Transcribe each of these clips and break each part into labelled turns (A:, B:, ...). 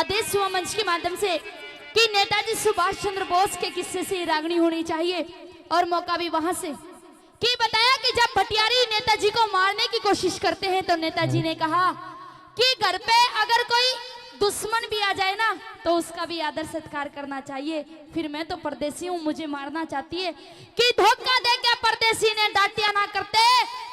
A: आदेश हुआ मंच के माध्यम से कि नेताजी सुभाष चंद्र बोस के किस्से से रागनी होनी चाहिए, और मौका भी वहां से कि बताया कि जब भटियारी नेताजी को मारने की कोशिश करते हैं तो नेताजी ने कहा कि घर पे अगर कोई दुश्मन भी आ जाए ना तो उसका भी आदर सत्कार करना चाहिए। फिर मैं तो परदेसी हूँ, मुझे मारना चाहती है कि धोखा दे के परदेसी ने डांटिया ना करते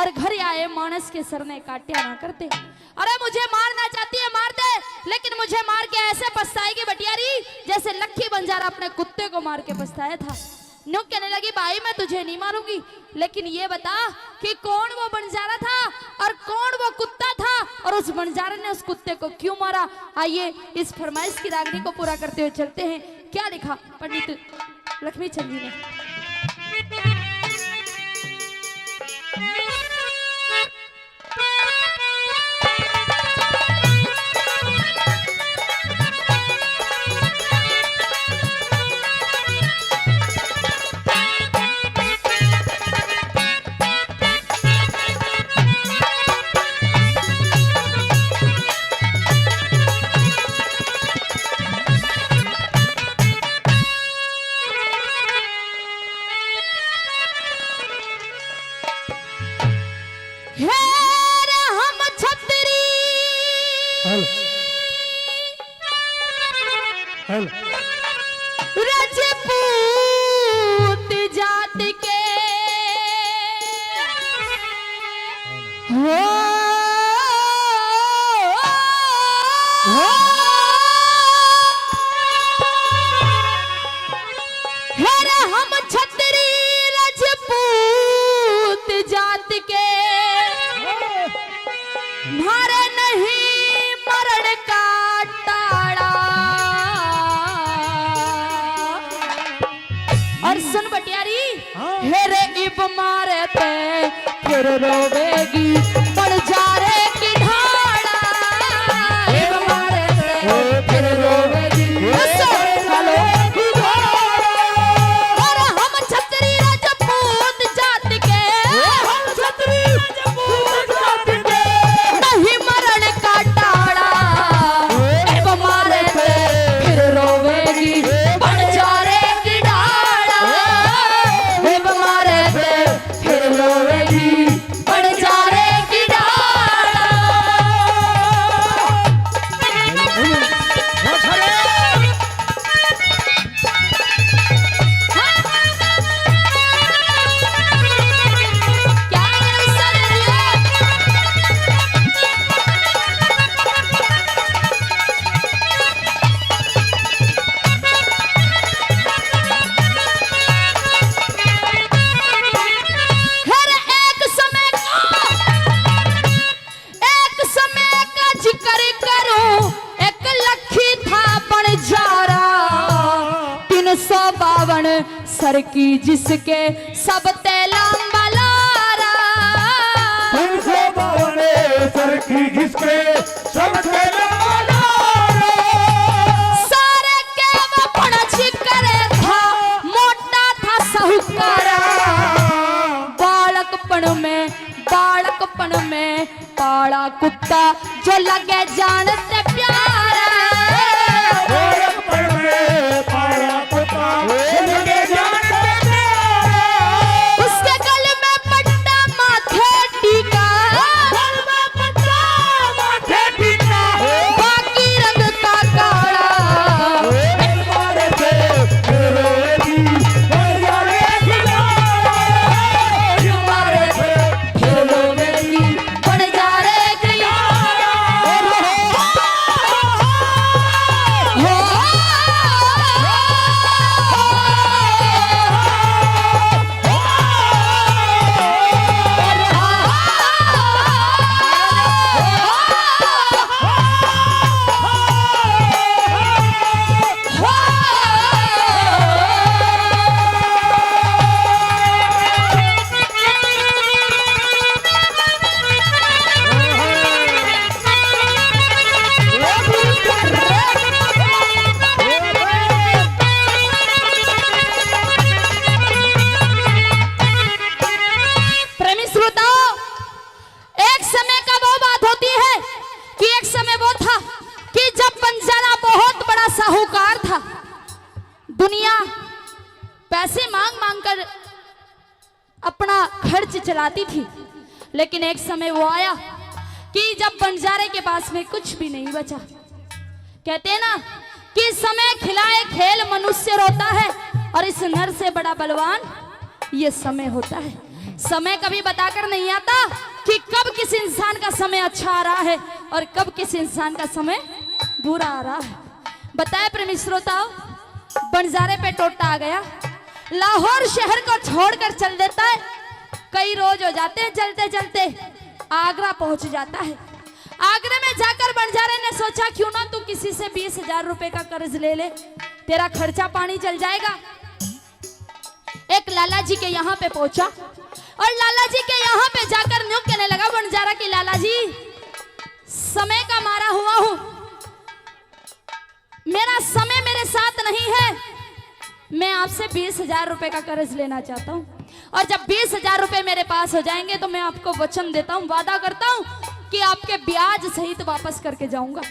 A: और घर आए मानस के सर ने काटिया ना करते। अरे मुझे मारना चाहती है मार दे, लेकिन मुझे मार के ऐसे पछताएगी भटियारी जैसे लक्की बंजारा अपने कुत्ते को मार के पछताया था। नो कहने लगी भाई मैं तुझे नहीं मारूंगी, लेकिन ये बता कि कौन वो बंजारा था और कौन वो कुत्ता था और उस बंजारे ने उस कुत्ते को क्यों मारा। आइए इस फरमाइश की रागनी को पूरा करते हुए चलते हैं। क्या लिखा पंडित लक्ष्मी चंद जी ने। रजपूत जात के हम छतरी रजपूत जात के मारे नहीं मरण का टाड़ा। और सुन बटियारी हेरे इब मारे थे फिर रोवेगी पड़ जा रे की ढाड़ा। इब मारे थे फिर रोवेगी और हम छतरी रजपूत जात के नहीं मरण का टाड़ा। इब मारे थे फिर रोवेगी पड़ जा रे की ढाड़ा। इब मारे थे फिर रोवेगी पड़ जा रे की ढाड़ा। क्या सर हर एक समय का जिक्र करूं। एक लखी था बंजारा 352 सर की जिसके सब तेला बलारा।
B: 352 सर की जिसके सब तेला बलारा।
A: सारे के वो पणच करे था मोटा था साहूकारा। बालकपन में पाला कुत्ता जो लगे जान से प्यारा।
B: बालकपन में पाला कुत्ता जो लगे जान से प्यारा।
A: उसके गले में पट्टा माथे टीका।
B: गल में पट्टा माथे टीका।
A: बाकी रंग का काला।
B: इब मारे थे फिर रोवेगी पड़ जा रे की ढाड़ा।
A: इब मारे थे फिर रोवेगी पड़ जा रे की ढाड़ा। पैसे मांग मांग कर अपना खर्च चलाती थी। लेकिन एक समय वो आया कि जब बंजारे के पास में कुछ भी नहीं बचा। कहते हैं ना कि समय खिलाए खेल मनुष्य रोता है, और इस नर से बड़ा बलवान ये समय होता है। समय कभी बताकर नहीं आता कि कब किस इंसान का समय अच्छा आ रहा है और कब किस इंसान का समय बुरा आ रहा है। बताए प्रेमी श्रोताओ, बंजारे पे टोटा आ गया, लाहौर शहर को छोड़कर चल देता है। कई रोज हो जाते हैं चलते चलते, आगरा पहुंच जाता है। आगरा में जाकर बंजारे ने सोचा क्यों ना तू किसी से 20,000 रुपए का कर्ज ले ले, तेरा खर्चा पानी चल जाएगा। एक लाला जी के यहाँ पे पहुंचा और लाला जी के यहाँ पे जाकर न्यू कहने लगा बंजारा की लाला जी, समय का मारा हुआ हूं, मेरा समय मेरे साथ नहीं है, मैं आपसे 20,000 रुपए का कर्ज लेना चाहता हूं, और जब 20,000 रुपए मेरे पास हो जाएंगे तो मैं आपको वचन देता हूं, वादा करता हूं कि आपके ब्याज सहित वापस करके जाऊंगा।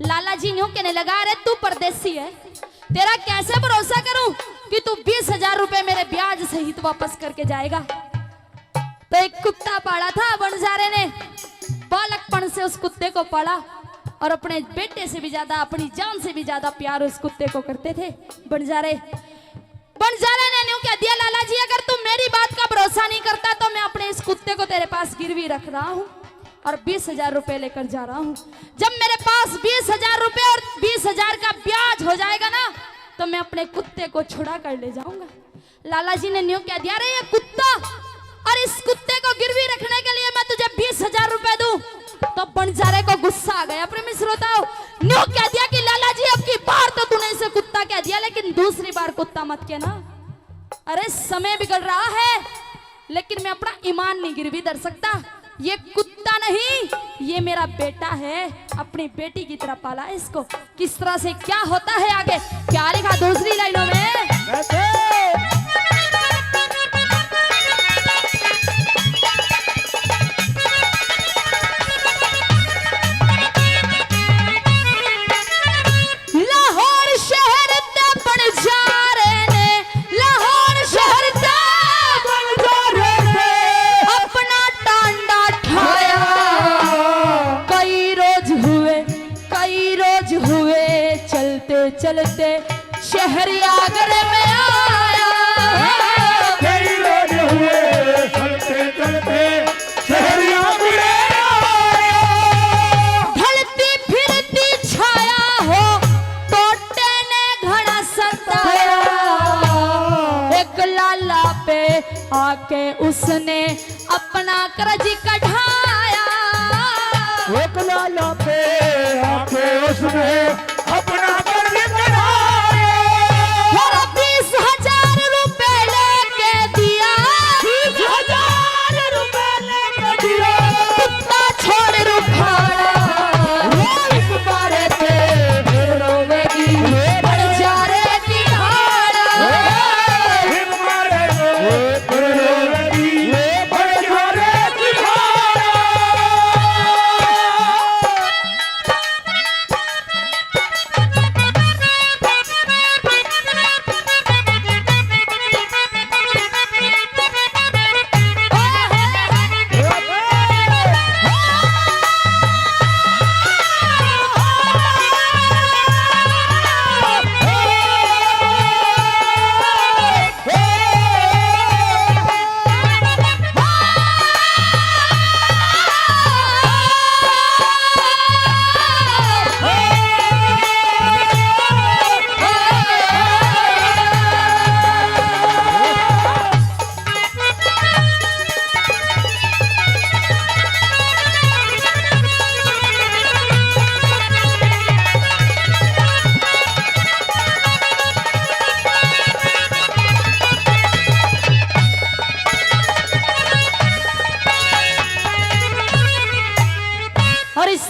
A: लाला जी न्यू कहने लगा, अरे तू परदेसी है, तेरा कैसे भरोसा करूं कि तू 20,000 रुपए मेरे ब्याज सहित वापस करके जाएगा। तो एक कुत्ता पाला था बंजारे ने, बालकपन से उस कुत्ते को पाला और अपने बेटे से भी ज्यादा, अपनी जान से भी ज्यादा प्यार उस कुत्ते को करते थे बंजारे ने न्यू कह दिया, लाला जी अगर तुम मेरी बात का भरोसा नहीं करता तो मैं अपने इस कुत्ते को तेरे पास गिरवी रख रहा हूं और 20,000 रुपए लेकर जा रहा हूं। जब मेरे पास 20,000 रुपए और 20,000 का ब्याज हो जाएगा ना तो मैं अपने कुत्ते को छुड़ा कर ले जाऊंगा। लाला जी ने न्यू कह दिया, अरे ये कुत्ता, और इस कुत्ते को गिरवी रखने के लिए मैं तुझे 20,000 रुपए दूं। तो बंजारे को गुस्सा आ गया। प्रेमी श्रोताओ, न्यू कह दिया कि लाला जी अब की बार तो तूने इसे कुत्ता कह दिया, लेकिन दूसरी बार कुत्ता मत कहना। अरे समय बिगड़ रहा है, लेकिन मैं अपना ईमान नहीं गिरवी धर सकता। ये कुत्ता नहीं, ये मेरा बेटा है, अपनी बेटी की तरह पाला है इसको। किस तरह से क्या होता है आगे, क्या लिखा दूसरी लाइनों में, चलते शहर आगरे में आया,
B: कई रोज हुए चलते चलते शहर आगरे आया,
A: ढलती फिरती छाया हो टोटे ने घड़ा सताया, एक लाला पे आके उसने अपना कर्ज कढ़ाया,
B: एक लाला पे आके उसने अपना कर्ज कढ़ाया,
A: और 20,000 रुपए लेके दिया,
B: 20,000 रुपए लेके दिया,
A: कुत्ता छोड़ रुखाड़ा, इस बारे पे फिर रोवेगी बंजारे की हाड़ा,
B: हमारे रोवेगी बंजारे की हाड़ा।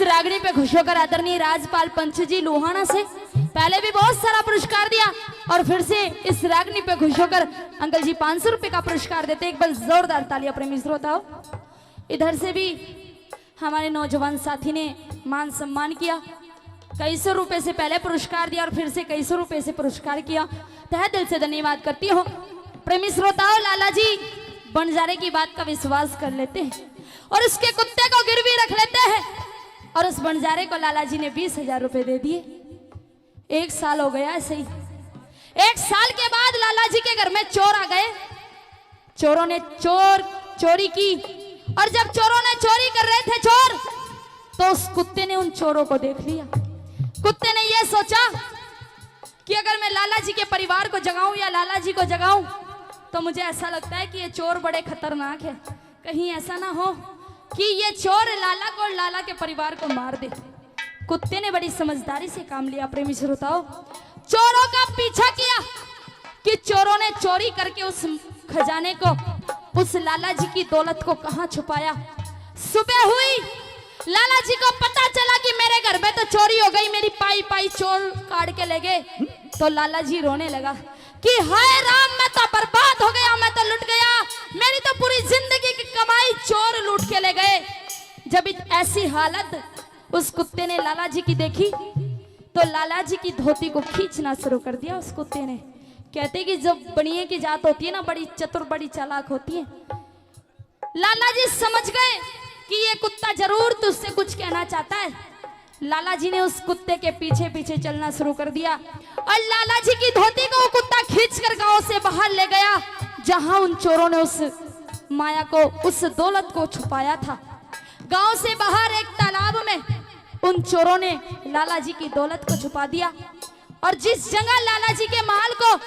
A: रागनी पे खुश होकर आदरणीय राजपाल पंच जी लोहाना से पहले भी बहुत सारा पुरस्कार दिया, और फिर से इस रागनी पे खुश होकर अंकल जी 500 रुपए का पुरस्कार देते। एक बार जोरदार तालियां प्रेमी श्रोताओं। इधर से भी हमारे नौजवान साथी ने मान सम्मान किया, कई सौ रुपए से पहले पुरस्कार दिया और फिर से कई सौ रुपए से पुरस्कार किया। तहे दिल से धन्यवाद करती हूँ। प्रेमी श्रोताओं, लाला जी बंजारे की बात का विश्वास कर लेते हैं और उसके कुत्ते को गिरवी रख लेते हैं और उस बंजारे को लाला जी ने 20,000 रुपए दे दिए। 1 साल हो गया ऐसे ही। 1 साल के बाद लाला जी के घर में चोर आ गए। चोरों ने चोरी की और जब चोरों ने चोरी कर रहे थे चोर, तो उस कुत्ते ने उन चोरों को देख लिया। कुत्ते ने यह सोचा कि अगर मैं लाला जी के परिवार को जगाऊं या लाला जी को जगाऊं तो मुझे ऐसा लगता है कि ये चोर बड़े खतरनाक है। कहीं ऐसा ना हो कि ये चोर लाला को और लाला के परिवार को मार दे। कुत्ते ने बड़ी समझदारी से काम लिया। प्रेमी श्रोताओं, चोरों का पीछा किया कि चोरों ने चोरी करके उस खजाने को, उस लाला जी की दौलत को कहां छुपाया। सुबह हुई, लाला जी को पता चला कि मेरे घर में तो चोरी हो गई, मेरी पाई पाई चोर काट के ले गए। तो लाला जी रोने लगा कि हाय राम, मैं तो बर्बाद हो गया, मैं तो लुट गया, मेरी तो पूरी जिंदगी की कमाई चोर लूट के ले गए। जब ऐसी हालत उस कुत्ते ने लाला जी की देखी तो लाला जी की धोती को खींचना शुरू कर दिया। उस कुत्ते ने, कहते कि जब बनिए की जात होती है ना, बड़ी चतुर बड़ी चालाक होती है। लाला जी समझ गए कि ये कुत्ता जरूर तुझसे कुछ कहना चाहता है। लाला जी ने उस कुत्ते के पीछे पीछे चलना शुरू कर दिया और लाला जी की धोती को वो कुत्ता खींचकर गांव से बाहर ले गया, जहां उन चोरों ने उस माया को, उस दौलत को छुपाया था। गांव से बाहर एक तालाब में उन चोरों ने लाला जी की दौलत को छुपा दिया और जिस जगह लाला जी के माल को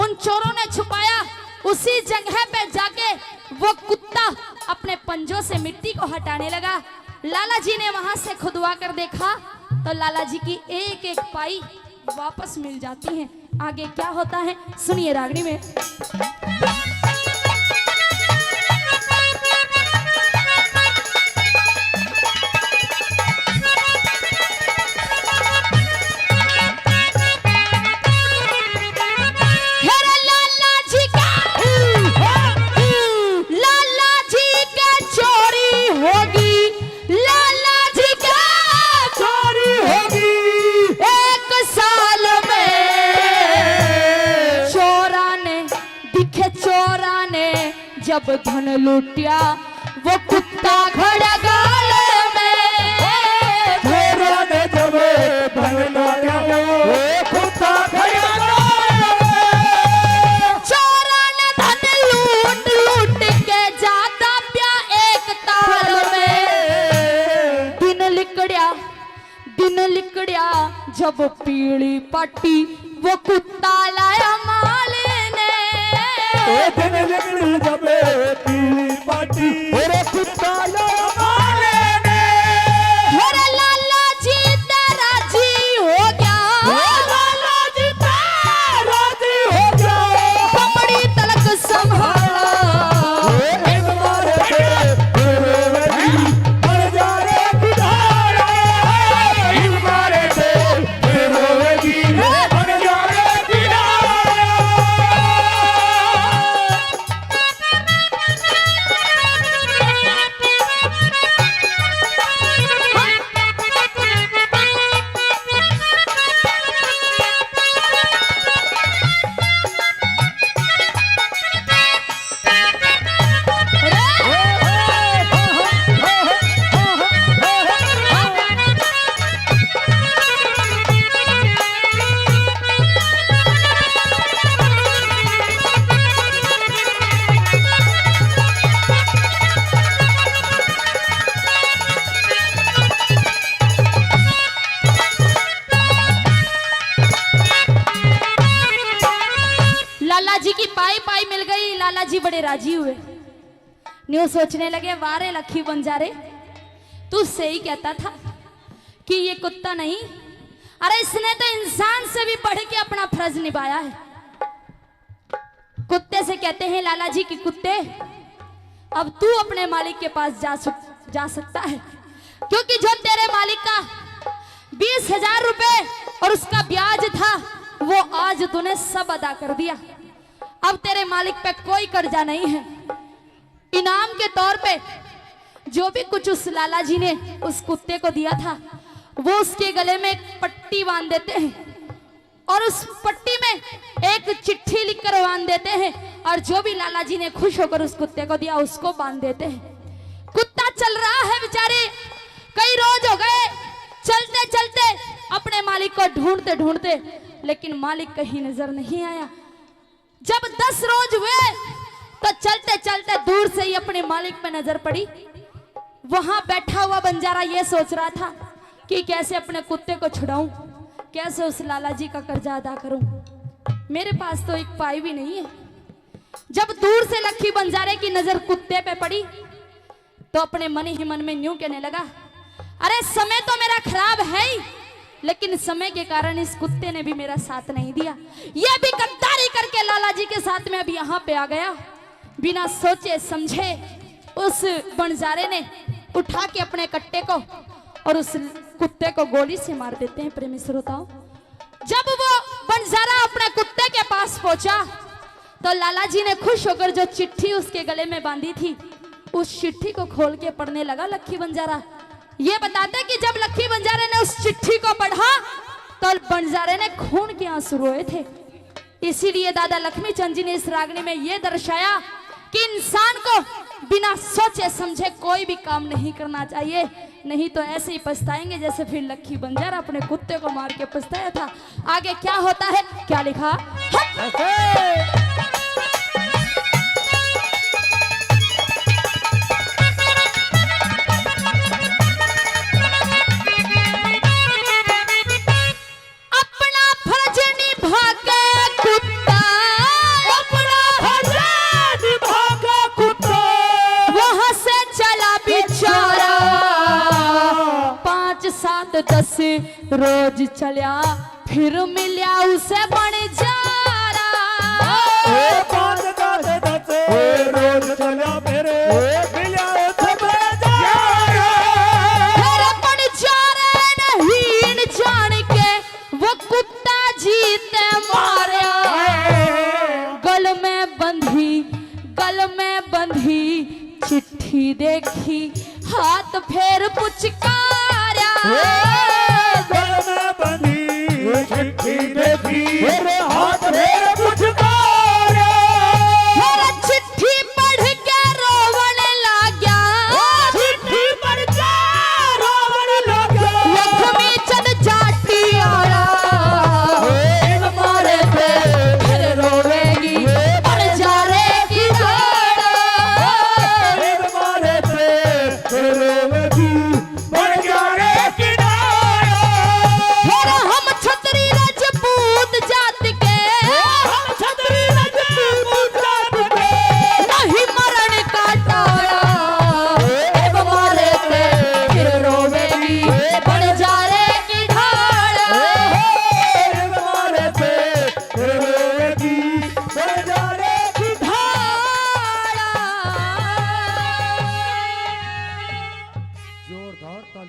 A: उन चोरों ने छुपाया, उसी जगह पे जाके वो कुत्ता अपने पंजों से मिट्टी को हटाने लगा। लाला जी ने वहां से खुदवा कर देखा तो लाला जी की एक एक पाई वापस मिल जाती है। आगे क्या होता है सुनिए रागनी में। जब धन लूटिया वो कुत्ता खड़ा गाले में,
B: चोरों ने जब धन लूटिया वो कुत्ता खड़ा गाले में,
A: चोरों ने धन लूट लूट के जाता प्या एक ताल में। दिन लिकड़िया जब पीली पट्टी वो कुत्ता लाया माले ने।
B: दिन लिकड़ी जब पीली पाटी और कुत्ता माले ने।
A: मेरे लाला जी तेरा जी हो गया,
B: लाला जी तेरा जी हो गया,
A: कमड़ी तलक संभाला। जी की पाई पाई मिल गई। लाला जी बड़े राजी हुए। न्यू सोचने लगे, वारे लखी बंजारे, तू सही कहता था कि ये कुत्ता नहीं, अरे इसने तो इंसान से भी बढ़ के अपना फर्ज निभाया है। कुत्ते से कहते हैं लाला जी की कुत्ते, अब तू अपने मालिक के पास जा सकता है, क्योंकि जो तेरे मालिक का 20,000 रुपए और उसका ब्याज था वो आज तूने सब अदा कर दिया। अब तेरे मालिक पे कोई कर्जा नहीं है। इनाम के तौर पे जो भी कुछ उस लाला जी ने उस कुत्ते को दिया था वो उसके गले में एक पट्टी बांध देते हैं और उस पट्टी में एक चिट्ठी लिखकर बांध देते हैं और जो भी लाला जी ने खुश होकर उस कुत्ते को दिया उसको बांध देते हैं। कुत्ता चल रहा है बेचारे, कई रोज हो गए चलते चलते अपने मालिक को ढूंढते ढूंढते, लेकिन मालिक कहीं नजर नहीं आया। जब 10 रोज हुए तो चलते चलते दूर से ही अपने मालिक पे नजर पड़ी। वहां बैठा हुआ बंजारा ये सोच रहा था कि कैसे अपने कुत्ते को छुड़ाऊं, कैसे उस लाला जी का कर्जा अदा करूं, मेरे पास तो एक पाई भी नहीं है। जब दूर से लक्की बंजारे की नजर कुत्ते पे पड़ी तो अपने मन ही मन में न्यू कहने लगा, अरे समय तो मेरा खराब है ही, लेकिन समय के कारण इस कुत्ते ने भी मेरा साथ नहीं दिया। यह भी गद्दारी करके लाला जी के साथ में अभी यहाँ पे आ गया। बिना सोचे समझे उस बंजारे ने उठा के अपने कट्टे को और उस कुत्ते को गोली से मार देते हैं। प्रेमी श्रोताओं, जब वो बंजारा अपने कुत्ते के पास पहुंचा तो लाला जी ने खुश होकर जो चिट्ठी उसके गले में बांधी थी उस चिट्ठी को खोल के पढ़ने लगा लक्की बंजारा। ये बताते कि जब लक्की बंजारे ने उस चिट्ठी को पढ़ा तो बंजारे ने खून के आंसू रोए थे। इसीलिए दादा लक्ष्मी चंद जी ने इस रागनी में यह दर्शाया कि इंसान को बिना सोचे समझे कोई भी काम नहीं करना चाहिए, नहीं तो ऐसे ही पछताएंगे जैसे फिर लक्की बंजारा अपने कुत्ते को मार के पछताया था। आगे क्या होता है, क्या लिखा? अपना फर्ज निभा के कुत्ता,
B: अपना फर्ज निभा के कुत्ता
A: वहां से चला बेचारा। 5, 7, 10 रोज चलिया फिर मिलिया उसे बंजारा।
B: 5, 7, 10 रोज चला मेरे मिला उसे बंजारा।
A: फिर बंजारे नहीं जान के वो कुत्ता जीते मारा। गल में बंधी चिट्ठी देखी हाथ फेर पुचकारा।
B: गल में बंधी चिट्ठी देखी